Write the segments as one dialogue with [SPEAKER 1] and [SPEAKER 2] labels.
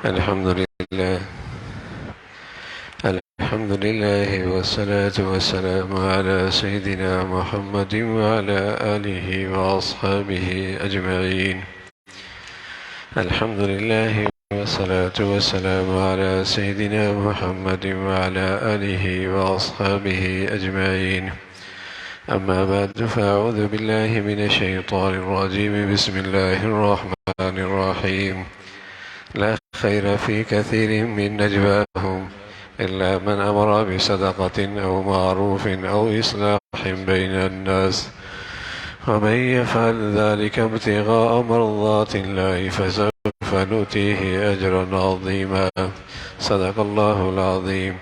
[SPEAKER 1] الحمد لله الحمد لله والصلاة والسلام على سيدنا محمد وعلى آله وأصحابه أجمعين. الحمد لله والصلاة والسلام على سيدنا محمد وعلى آله وأصحابه أجمعين. أما بعد فأعوذ بالله من الشيطان الرجيم. بسم الله الرحمن الرحيم. لا خير في كثير من نجواهم إلا من أمر بصدقة أو معروف أو إصلاح بين الناس ومن يفعل ذلك ابتغاء مرضات الله فسوف نؤتيه أجرا عظيما. صدق الله العظيم.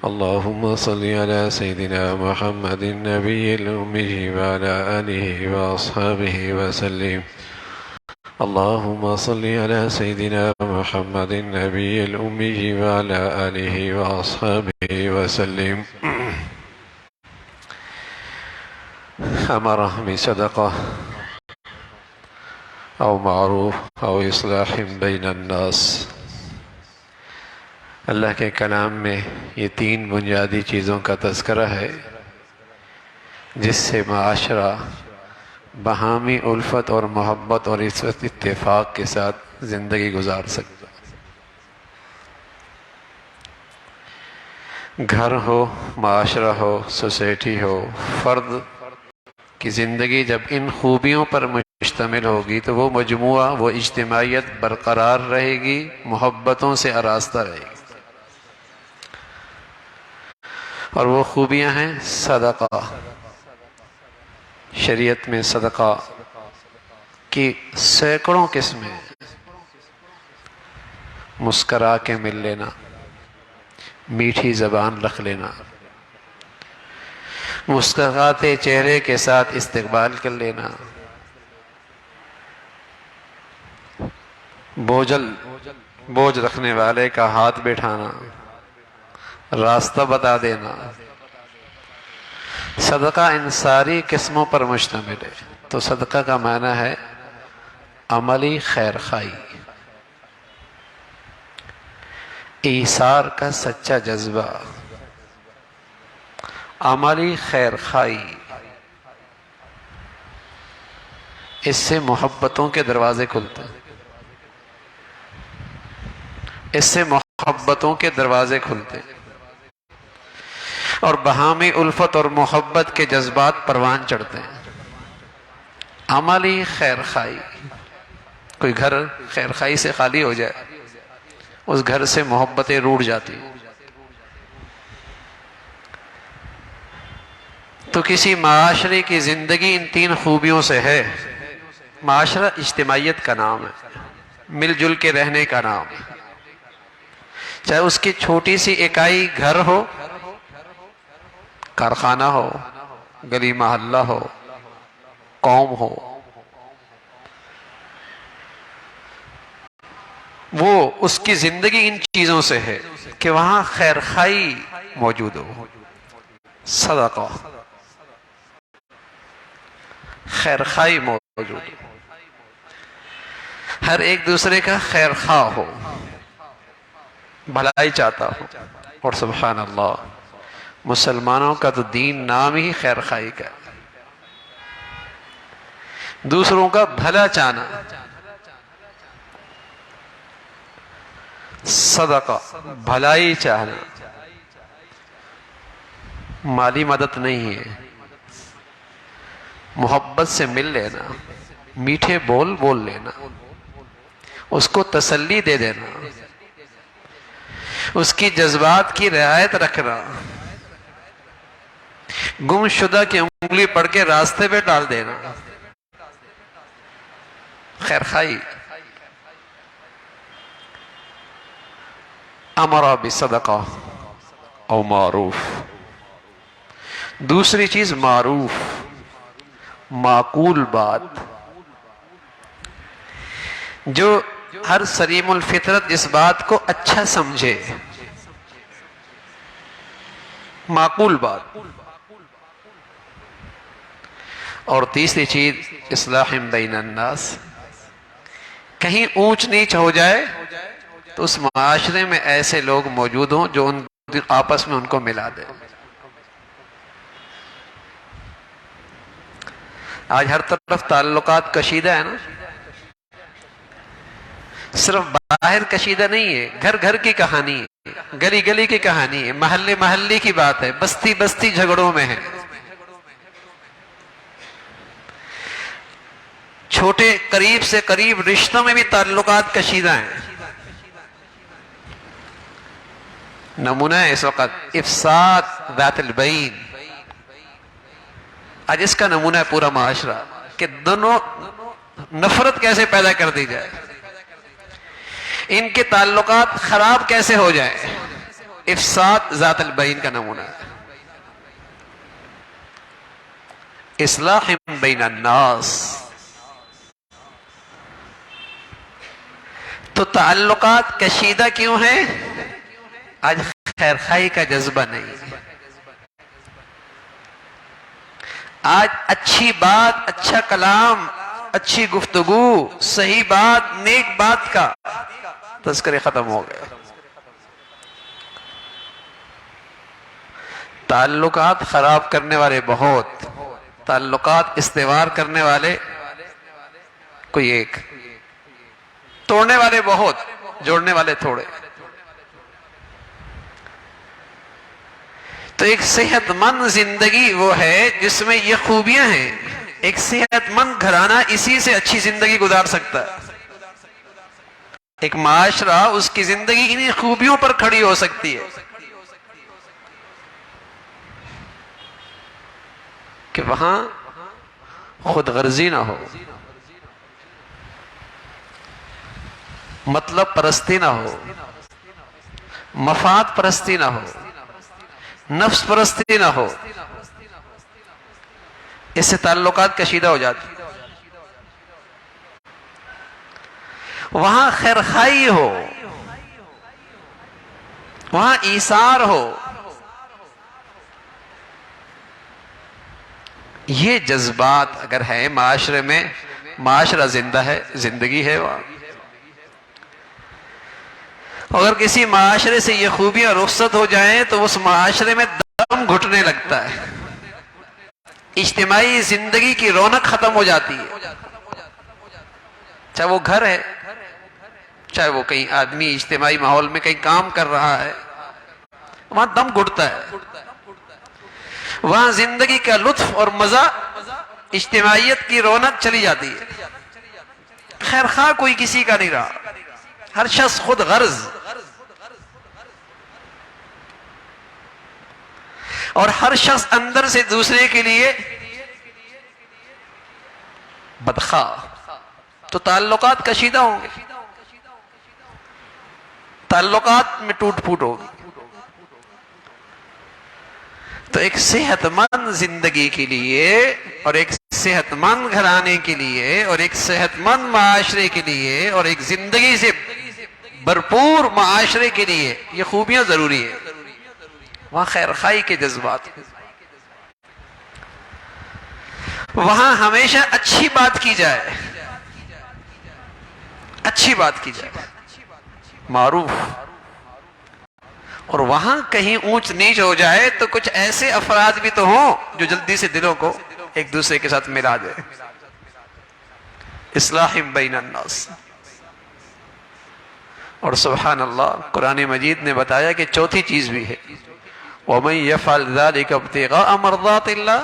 [SPEAKER 1] اللهم صل على سيدنا محمد النبي الأمي وعلى آله وأصحابه وسلم. اللهم صل على سيدنا محمد النبي الأمي وعلى آله وأصحابه وسلم. أمر بصدقة أو معروف أو إصلاح بين الناس. اللہ کے کلام میں یہ تین بنیادی چیزوں کا تذکرہ ہے جس سے معاشرہ باہمی الفت اور محبت اور اتفاق کے ساتھ زندگی گزار سکتا. گھر ہو، معاشرہ ہو، سوسائٹی ہو، فرد کی زندگی جب ان خوبیوں پر مشتمل ہوگی تو وہ مجموعہ، وہ اجتماعیت برقرار رہے گی، محبتوں سے آراستہ رہے گی. اور وہ خوبیاں ہیں صدقہ. شریعت میں صدقہ کی سینکڑوں قسمیں. مسکرا کے مل لینا، میٹھی زبان رکھ لینا، مسکراتے چہرے کے ساتھ استقبال کر لینا، بوجھ رکھنے والے کا ہاتھ بٹھانا، راستہ بتا دینا. صدقہ ان ساری قسموں پر مشتمل ہے. تو صدقہ کا معنی ہے عملی خیر خواہی، ایثار کا سچا جذبہ، عملی خیر خواہی. اس سے محبتوں کے دروازے کھلتے ہیں، اس سے محبتوں کے دروازے کھلتے ہیں اور باہمی الفت اور محبت کے جذبات پروان چڑھتے ہیں. عملی خیر خواہی. کوئی گھر خیر خواہی سے خالی ہو جائے، اس گھر سے محبتیں روٹھ جاتی. تو کسی معاشرے کی زندگی ان تین خوبیوں سے ہے. معاشرہ اجتماعیت کا نام ہے، مل جل کے رہنے کا نام ہے. چاہے اس کی چھوٹی سی اکائی گھر ہو، کارخانہ ہو، گلی محلہ ہو، قوم ہو، وہ اس کی زندگی ان چیزوں سے ہے کہ وہاں خیر خواہی موجود ہو. صدقہ، خیر خواہی موجود ہو، ہر ایک دوسرے کا خیر خواہ ہو، بھلائی چاہتا ہو. اور سبحان اللہ، مسلمانوں کا تو دین نام ہی خیر خواہی کا، دوسروں کا بھلا چاہنا. صدقہ، بھلائی چاہنا، مالی مدد نہیں ہے. محبت سے مل لینا، میٹھے بول لینا، اس کو تسلی دے دینا، اس کی جذبات کی رعایت رکھنا، گم شدہ کی انگلی پڑھ کے راستے پہ ڈال دینا. خیر خواہی. امر بصدقہ او معروف. دوسری چیز معروف، معقول بات، جو ہر سلیم الفطرت اس بات کو اچھا سمجھے. معقول بات. اور تیسری چیز اصلاح بین الناس. کہیں اونچ نیچ ہو جائے تو اس معاشرے میں ایسے لوگ موجود ہوں جو ان آپس میں ان کو ملا دے. آج ہر طرف تعلقات کشیدہ ہے نا. صرف باہر کشیدہ نہیں ہے، گھر گھر کی کہانی ہے، گلی گلی کی کہانی ہے، محلے محلے کی بات ہے، بستی بستی جھگڑوں میں ہے. چھوٹے قریب سے قریب رشتوں میں بھی تعلقات کشیدہ ہیں. نمونہ ہے اس وقت افساد ذات البین. آج اس کا نمونہ ہے پورا معاشرہ کہ دونوں نفرت کیسے پیدا کر دی جائے، ان کے تعلقات خراب کیسے ہو جائے. افساد ذات البین کا نمونہ ہے. اصلاح بین الناس. تو تعلقات کشیدہ کیوں ہیں؟ آج خیر خواہی کا جذبہ نہیں. آج اچھی بات، اچھا کلام، اچھی گفتگو، صحیح بات، نیک بات کا تذکرے ختم ہو گئے. تعلقات خراب کرنے والے بہت، تعلقات استوار کرنے والے کوئی ایک، توڑنے والے بہت، جوڑنے والے تھوڑے. تو ایک صحت مند زندگی وہ ہے جس میں یہ خوبیاں ہیں. ایک صحت مند گھرانہ اسی سے اچھی زندگی گزار سکتا ہے. ایک معاشرہ اس کی زندگی انہی خوبیوں پر کھڑی ہو سکتی ہے کہ وہاں خود غرضی نہ ہو، مطلب پرستی نہ ہو، مفاد پرستی نہ ہو، نفس پرستی نہ ہو. اس سے تعلقات کشیدہ ہو جاتی. وہاں خیرخواہی ہو، وہاں ایثار ہو. یہ جذبات اگر ہے معاشرے میں، معاشرہ زندہ ہے، زندگی ہے وہاں. اگر کسی معاشرے سے یہ خوبیاں رخصت ہو جائیں تو اس معاشرے میں دم گھٹنے لگتا ہے، اجتماعی زندگی کی رونق ختم ہو جاتی ہے. چاہے وہ گھر ہے، چاہے وہ کہیں آدمی اجتماعی ماحول میں کہیں کام کر رہا ہے، وہاں دم گھٹتا ہے. وہاں زندگی کا لطف اور مزہ، اجتماعیت کی رونق چلی جاتی ہے. خیر خواہ کوئی کسی کا نہیں رہا، ہر شخص خود غرض، اور ہر شخص اندر سے دوسرے کے لیے بدخواہ. تو تعلقات کشیدہ ہوں گے، تعلقات میں ٹوٹ پھوٹ ہوگی. تو ایک صحت مند زندگی کے لیے اور ایک صحت مند گھرانے کے لیے اور ایک صحت مند معاشرے کے لیے اور ایک زندگی سے بھرپور معاشرے کے لیے یہ خوبیاں ضروری ہیں. وہاں خیرخواہی کے جذبات، وہاں ہمیشہ اچھی بات کی جائے، اچھی بات کی جائے، معروف. اور وہاں کہیں اونچ نیچ ہو جائے تو کچھ ایسے افراد بھی تو ہوں جو جلدی سے دلوں کو ایک دوسرے کے ساتھ ملا دے. اصلاح بین الناس. اور سبحان اللہ، قرآن مجید نے بتایا کہ چوتھی چیز بھی ہے، وَمَن يَفْعَلْ ذَلِكَ ابْتِغَاءَ مَرْضَاتِ اللَّهِ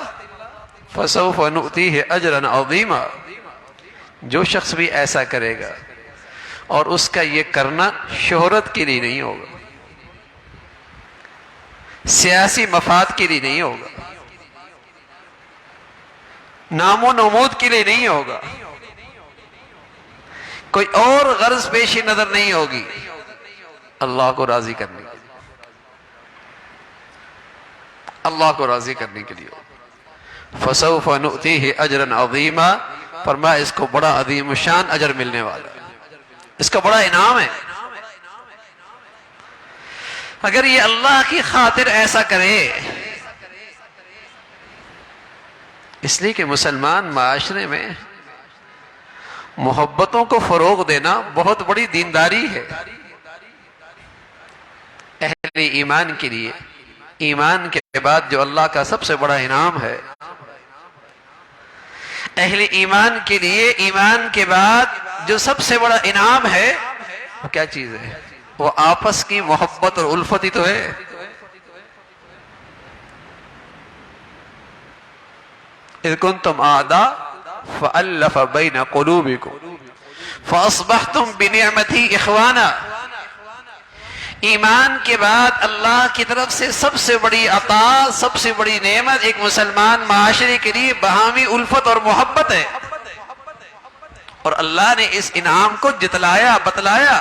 [SPEAKER 1] فَسَوْفَ نُؤْتِيهِ أَجْرًا عَظِيمًا. جو شخص بھی ایسا کرے گا اور اس کا یہ کرنا شہرت کے لیے نہیں ہوگا، سیاسی مفاد کے لیے نہیں ہوگا، نام و نمود کے لیے نہیں ہوگا، کوئی اور غرض پیشی نظر نہیں ہوگی، اللہ کو راضی کرنے کے لیے، اللہ کو راضی کرنے کے لیے. فَسَوْفَ نُؤْتِيهِ أَجْرًا عَظِيمًا. فرمایا اس کو بڑا عظیم شان اجر ملنے والا ہے، اس کا بڑا انعام ہے. اگر یہ اللہ کی خاطر ایسا کرے، اس لیے کہ مسلمان معاشرے میں محبتوں کو فروغ دینا بہت بڑی دینداری ہے. ایمان کے لیے ایمان کے بعد جو اللہ کا سب سے بڑا انعام ہے، اہل ایمان کے لیے ایمان کے بعد جو سب سے بڑا انعام ہے وہ کیا چیز ہے؟ وہ آپس کی محبت اور الفت ہی تو ہے۔ اذ کنتم اعداء فألف بین قلوبکم فاصبحتم بنعمتی اخوانا۔ ایمان کے بعد اللہ کی طرف سے سب سے بڑی عطا، سب سے بڑی نعمت ایک مسلمان معاشرے کے لیے باہمی الفت اور محبت ہے، اور اللہ نے اس انعام کو جتلایا، بتلایا۔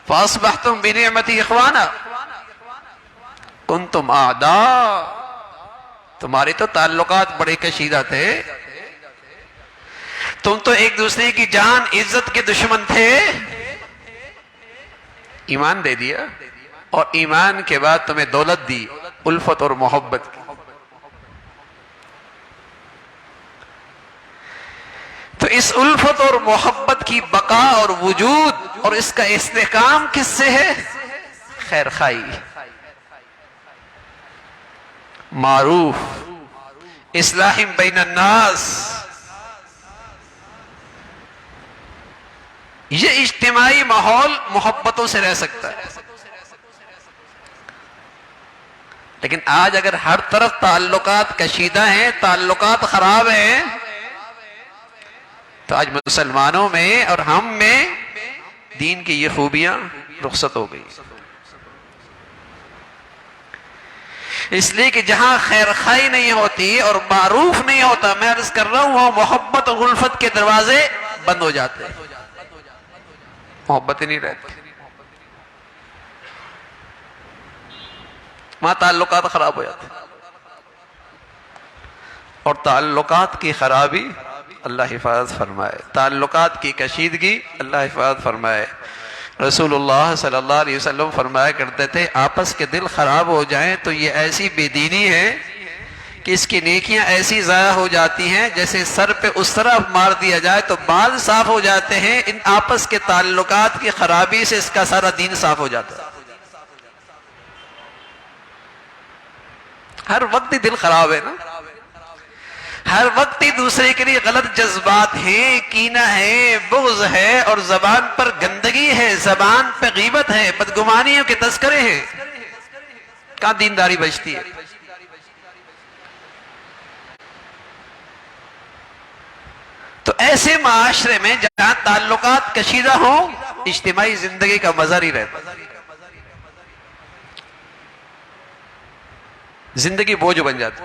[SPEAKER 1] فاصبحتم بنعمتی اخوانا کنتم اعداء، تمہارے تو تعلقات بڑے کشیدہ تھے، تم تو ایک دوسرے کی جان عزت کے دشمن تھے۔ ایمان دے دیا، اور ایمان کے بعد تمہیں دولت دی الفت اور محبت کی۔ تو اس الفت اور محبت کی بقا اور وجود اور اس کا استحکام کس سے ہے؟ خیر خائی، معروف، اصلاح بین الناس۔ یہ اجتماعی ماحول محبتوں سے رہ سکتا ہے، لیکن آج اگر ہر طرف تعلقات کشیدہ ہیں، تعلقات خراب ہیں، تو آج مسلمانوں میں اور ہم میں دین کی یہ خوبیاں رخصت ہو گئی۔ اس لیے کہ جہاں خیر خائی نہیں ہوتی اور معروف نہیں ہوتا، میں عرض کر رہا ہوں، وہ محبت اور الفت کے دروازے بند ہو جاتے ہیں، محبت ہی نہیں رہتی، وہاں تعلقات خراب ہو جاتے ہیں۔ اور تعلقات کی خرابی اللہ حفاظت فرمائے، تعلقات کی کشیدگی اللہ حفاظت فرمائے۔ رسول اللہ صلی اللہ علیہ وسلم فرمایا کرتے تھے، آپس کے دل خراب ہو جائیں تو یہ ایسی بے دینی ہے کہ اس کی نیکیاں ایسی ضائع ہو جاتی ہیں جیسے سر پہ اس طرح مار دیا جائے تو بال صاف ہو جاتے ہیں۔ ان آپس کے تعلقات کی خرابی سے اس کا سارا دین صاف ہو جاتا ہے۔ ہر وقت ہی دل خراب ہے نا، ہر وقت ہی دوسرے کے لیے غلط جذبات ہیں، کینہ ہے، بغض ہے، اور زبان پر گندگی ہے، زبان پہ غیبت ہے، بدگمانیوں کے تذکرے ہیں، کہاں دینداری بچتی ہے؟ تو ایسے معاشرے میں جہاں تعلقات کشیدہ ہوں، اجتماعی زندگی کا مزہ نہیں رہتا، زندگی بوجھ بن جاتی۔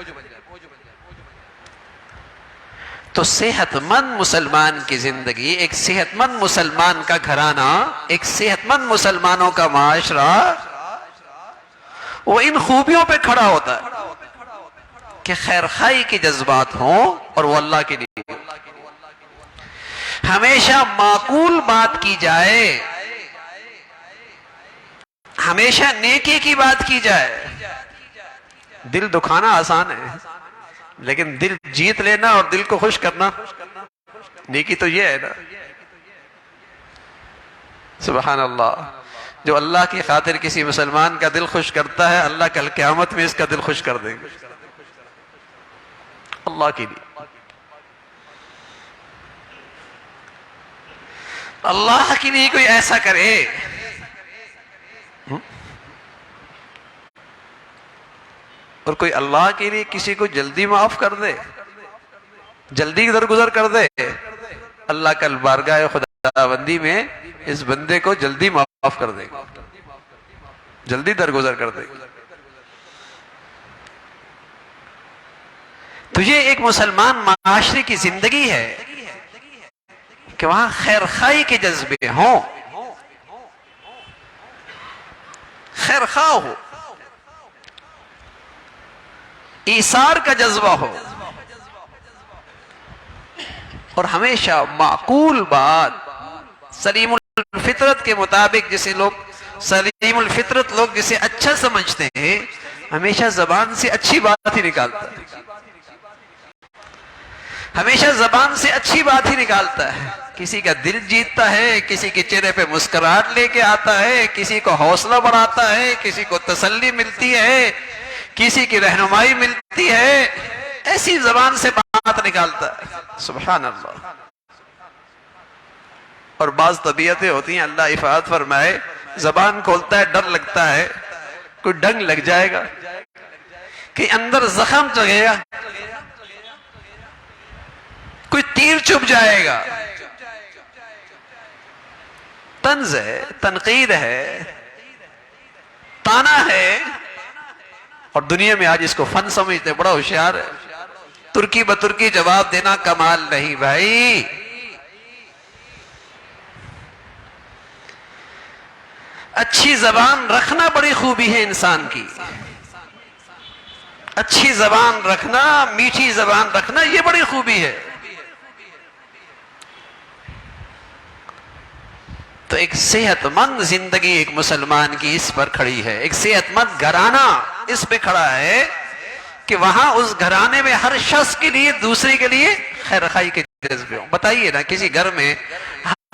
[SPEAKER 1] تو صحت مند مسلمان کی زندگی، ایک صحت مند مسلمان کا گھرانہ، ایک صحت مند مسلمانوں کا معاشرہ، وہ ان خوبیوں پہ کھڑا ہوتا ہے کہ خیر خائی کے جذبات ہوں اور وہ اللہ کے لیے، ہمیشہ معقول بات کی جائے، ہمیشہ نیکی کی بات کی جائے۔ دل دکھانا آسان ہے، لیکن دل جیت لینا اور دل کو خوش کرنا نیکی تو یہ ہے نا۔ سبحان اللہ، جو اللہ کی خاطر کسی مسلمان کا دل خوش کرتا ہے، اللہ کل قیامت میں اس کا دل خوش کر دیں گے، اللہ کے لیے، اللہ کے لیے کوئی ایسا کرے۔ اور کوئی اللہ کے لیے کسی کو جلدی معاف کر دے، جلدی درگزر کر دے، اللہ کل بارگاہ خداوندی میں اس بندے کو جلدی معاف کر دے گا، جلدی درگزر کر دے گا۔ تو یہ ایک مسلمان معاشرے کی زندگی ہے کہ وہاں خیر خائی کے جذبے ہوں، خیر خواہ ہو، ایثار کا جذبہ ہو، اور ہمیشہ معقول بات، سلیم الفطرت کے مطابق، جسے لوگ سلیم الفطرت لوگ جسے اچھا سمجھتے ہیں، ہمیشہ زبان سے اچھی بات ہی نکالتا ہے، ہمیشہ زبان سے اچھی بات ہی نکالتا ہے، کسی کا دل جیتتا ہے، کسی کے چہرے پہ مسکراہٹ لے کے آتا ہے، کسی کو حوصلہ بڑھاتا ہے، کسی کو تسلی ملتی ہے، کسی کی رہنمائی ملتی ہے، ایسی زبان سے بات نکالتا ہے۔ سبحان اللہ۔ اور بعض طبیعتیں ہوتی ہیں، اللہ حفاظت فرمائے، زبان کھولتا ہے ڈر لگتا ہے کوئی ڈنگ لگ جائے گا، کہ اندر زخم چگے گا، کوئی تیر چبھ جائے گا۔ طنز ہے، تنقید ہے، تانا ہے، اور دنیا میں آج اس کو فن سمجھتے، بڑا ہوشیار ہے، ترکی بترکی جواب دینا کمال نہیں بھائی۔ اچھی زبان رکھنا بڑی خوبی ہے انسان کی، اچھی زبان رکھنا، میٹھی زبان رکھنا، یہ بڑی خوبی ہے۔ تو ایک صحت مند زندگی ایک مسلمان کی اس پر کھڑی ہے، ایک صحت مند گھرانہ اس پہ کھڑا ہے کہ وہاں اس گھرانے میں ہر شخص کے لیے دوسرے کے لیے خیر خواہی کے جذبے ہوں۔ بتائیے نا، کسی گھر میں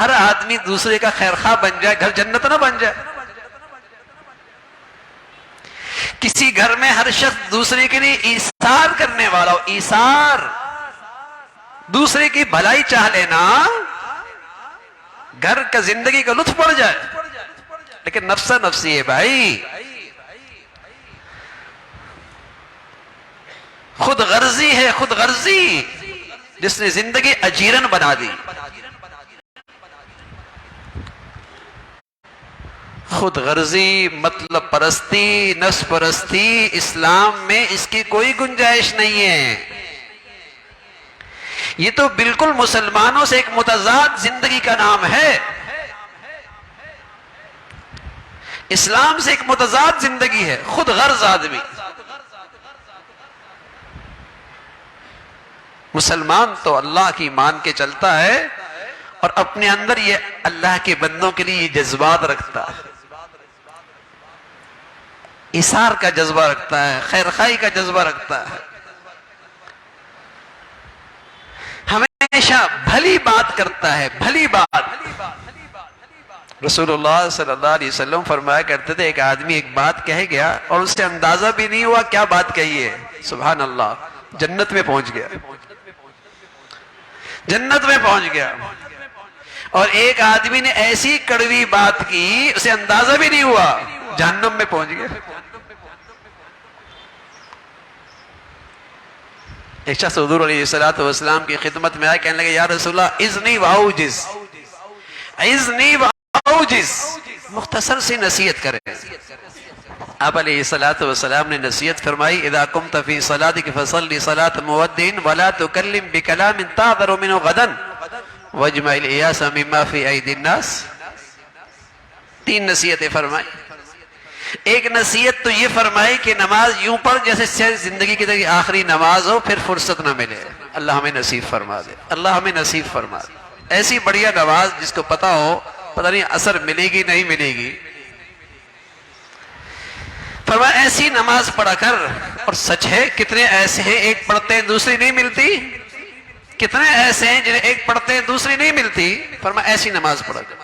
[SPEAKER 1] ہر آدمی دوسرے کا خیر خواہ بن جائے، گھر جنت نہ بن جائے؟ کسی گھر میں ہر شخص دوسرے کے لیے ایثار کرنے والا ہو، ایثار، دوسرے کی بھلائی چاہ لینا، گھر کا زندگی کا لطف پڑ جائے۔ لیکن نفسہ نفسی ہے بھائی، خود غرضی ہے، خود غرضی، جس نے زندگی اجیرن بنا دی۔ خود غرضی، مطلب پرستی، نفس پرستی، اسلام میں اس کی کوئی گنجائش نہیں ہے۔ یہ تو بالکل مسلمانوں سے ایک متضاد زندگی کا نام ہے، اسلام سے ایک متضاد زندگی ہے، خود غرض آدمی۔ مسلمان تو اللہ کی مان کے چلتا ہے اور اپنے اندر یہ اللہ کے بندوں کے لیے یہ جذبات رکھتا ہے، ایثار کا جذبہ رکھتا ہے، خیر خواہی کا جذبہ رکھتا ہے، ہمیشہ بھلی بات کرتا ہے، بھلی بات۔ رسول اللہ صلی اللہ علیہ وسلم فرمایا کرتے تھے، ایک آدمی ایک بات کہہ گیا اور اس سے اندازہ بھی نہیں ہوا کیا بات کہی ہے، سبحان اللہ، جنت میں پہنچ گیا، جنت میں پہنچ گیا۔ اور ایک آدمی نے ایسی کڑوی بات کی، اسے اندازہ بھی نہیں ہوا، جہنم میں پہنچ گیا۔ ایک شخص حضور علیہ السلام کی خدمت میں آئے، کہنے لگے یا رسول اللہ اذنی واوجز، اذنی واوجز، مختصر سی نصیحت کریں۔ آپ علیہ السلام نے نصیحت فرمائی، اذا قمت فی صلاتک فصلی صلاة مودع ولا تکلم بکلام تعذر منه غدا واجمع الیاس مما فی ایدی الناس۔ تین نصیحتیں فرمائی۔ ایک نصیحت تو یہ فرمائی کہ نماز یوں پڑھ جیسے زندگی کی آخری نماز ہو، پھر فرصت نہ ملے۔ اللہ ہمیں نصیب فرما دے، اللہ ہمیں نصیب فرما دے ایسی بڑھیا نماز جس کو پتا ہو پتہ نہیں اثر ملے گی نہیں ملے گی۔ فرمایا ایسی نماز پڑھا کر، اور سچ ہے کتنے ایسے ہیں ایک پڑھتے ہیں دوسری نہیں ملتی، کتنے ایسے ہیں جنہیں ایک پڑھتے ہیں دوسری نہیں ملتی، فرمایا ایسی نماز پڑھا کر۔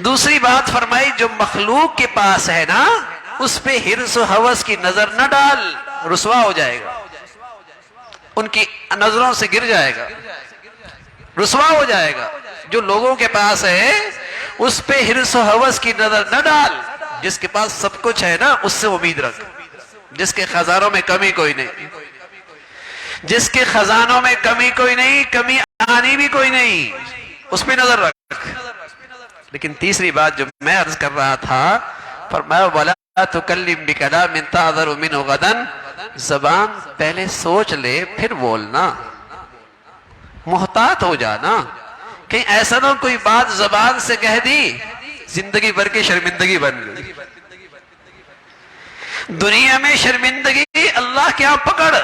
[SPEAKER 1] دوسری بات فرمائی، جو مخلوق کے پاس ہے نا اس پہ حرص و ہوس کی نظر نہ ڈال، رسوا ہو جائے گا، ان کی نظروں سے گر جائے گا، رسوا ہو جائے گا۔ جو لوگوں کے پاس ہے اس پہ حرص و ہوس کی نظر نہ ڈال، جس کے پاس سب کچھ ہے نا اس سے امید رکھ، جس کے خزانوں میں کمی کوئی نہیں، جس کے خزانوں میں کمی کوئی نہیں، کمی آنی بھی کوئی نہیں، اس پہ نظر رکھ۔ لیکن تیسری بات جو میں عرض کر رہا تھا، فرمایا وَلَا تُكَلِّمْ بِكَلَامٍ تَعْذَرُ مِنْهُ غَدًا، زبان پہلے سوچ لے پھر بولنا، محتاط ہو جانا، کہیں ایسا نہ کوئی بات زبان سے کہہ دی زندگی بھر کی شرمندگی بن گئی۔ دنیا میں شرمندگی اللہ کے ہاں پکڑ،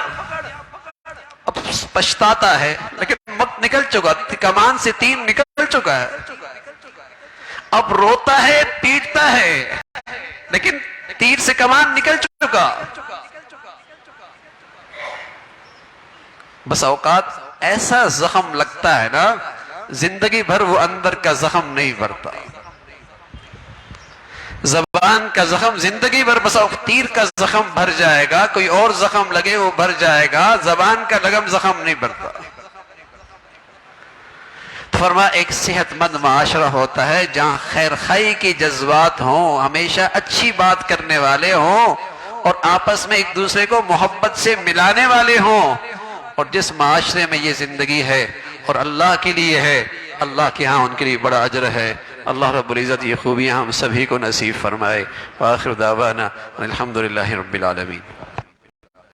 [SPEAKER 1] اب پچھتاتا ہے لیکن وقت نکل چکا، کمان سے تین نکل چکا ہے، اب روتا ہے پیٹتا ہے لیکن تیر سے کمان نکل چکا۔ بس اوقات ایسا زخم لگتا ہے نا زندگی بھر وہ اندر کا زخم نہیں بھرتا. زبان کا زخم زندگی بھر بس تیر کا زخم بھر جائے گا، کوئی اور زخم لگے وہ بھر جائے گا، زبان کا لگم زخم نہیں بھرتا. فرما ایک صحت مند معاشرہ ہوتا ہے جہاں خیر خائی کے جذبات ہوں، ہمیشہ اچھی بات کرنے والے ہوں اور آپس میں ایک دوسرے کو محبت سے ملانے والے ہوں. اور جس معاشرے میں یہ زندگی ہے اور اللہ کے لیے ہے، اللہ کے ہاں ان کے لیے بڑا اجر ہے. اللہ رب العزت یہ خوبیاں ہم سبھی کو نصیب فرمائے. وآخر دعوانا الحمدللہ رب العالمین.